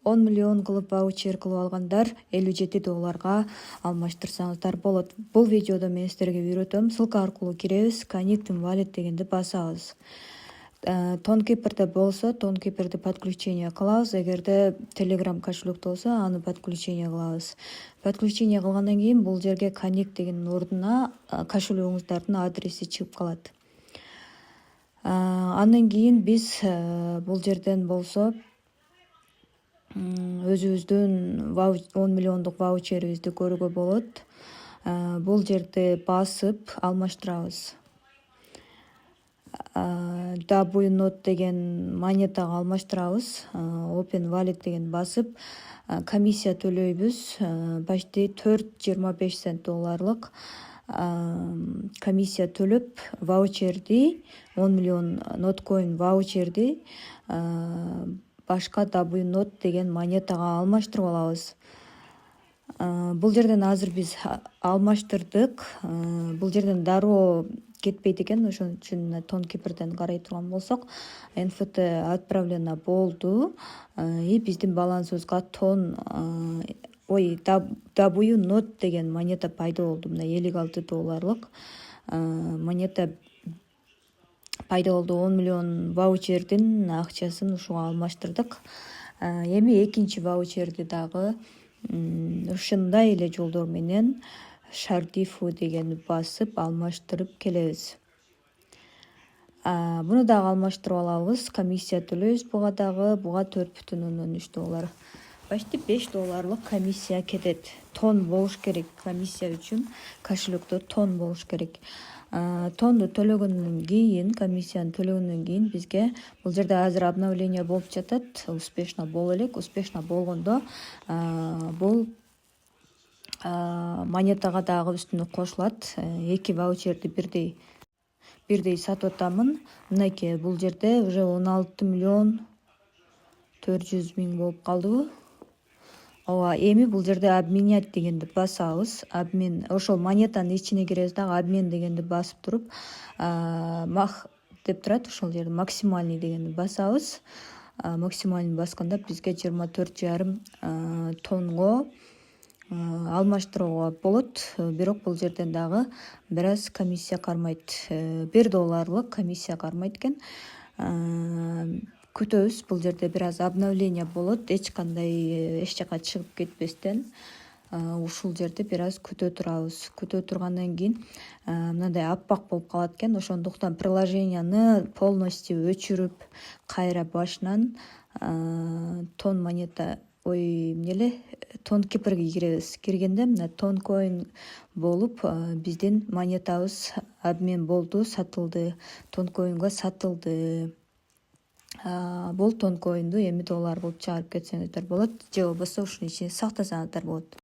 10 миллион кылып ваучер кылып алгандар $57 алмаштырсаңыздар болот. Бул видеодо мен силерге үйрөтөм. Ссылка аркылуу киребиз, Connect Wallet дегенди басабыз. Тонкиперде болсо, Тонкиперди подключение кылабыз. Эгерде Telegram кошелек болсо, аны подключение кылабыз. Подключение кылгандан кийин бул жерге Connect дегенин ордуна кошелегиңиздардын адреси чыгып калат. Андан кийин биз бул жерден болсо өзүбүздүн 10 миллиондук ваучерибизди көрүүгө болот. Бул жерди басып алмаштырабыз. WNOT деген монетага алмаштырабыз. Open Wallet деген басып, комиссия төлөйбүз. Почти $4.25 комиссия төлөп, ваучерди 10 миллион ноткоин ваучерди башка WNOT деген монетага алмаштырып алабыз. Бул жерден азыр биз алмаштырдык. Бул жерден дароо кетпейт экен, ошон үчүн Тонкиперден карай турган болсок, NFT отправлено болду. И биздин балансыбызга WNOT деген монета пайда болду. Мына $56 монета пайда болду. 10 миллион ваучердин акчасын ушуга алмаштырдык. Эми экинчи ваучерди дагы ушундай эле жолдор менен Shardify дегенди басып алмаштырып келебиз. Буну дагы алмаштырып алабыз. Комиссия төлөйбүз буга дагы. Буга $4.3. Почти $5 комиссия кетет. Тон болуш керек комиссия үчүн. Кошелекте тон болуш керек. Тонду төлөгөндөн кийин, комиссияны төлөгөндөн кийин бизге бул жерде азыр обновление болуп жатат. Успешно боло элек. Успешно болгондо бул монетага дагы үстүнө кошулат. Эки ваучерди бирдей сатып атамын. Мынакей бул жерде уже 16 миллион 400 миң болуп калдыбы? Ооба, эми бул жерде обменять дегенди басабыз. Обмен, ошол монетанын ичине киребиз дагы обмен дегенди басып туруп, мах деп турат, ошол жерде максимальный дегенди басабыз. Максимальный басканда бизге 24,5 тонго алмаштырууга болот. Бирок бул жерден дагы бир аз комиссия кармайт. $1 комиссия кармайт экен. Күтөбүз, бул жерде бир аз обновление болот. Эч жака чыгып кетпестен ушул жерде бир аз күтө турабыз. Күтө тургандан кийин мындай аппак болуп калат экен. Ошондуктан приложенияны полностью өчүрүп, кайра башынан тон монета Тонкиперге киребиз. Киргенде мына тонкоин болуп, биздин монетабыз обмен болду, сатылды. Тонкоинго сатылды. Бул тонкоинду эми доллар болуп чыгарып кетсеңиздер болот, же болбосо ушунун ичине сактасаңыздар болот.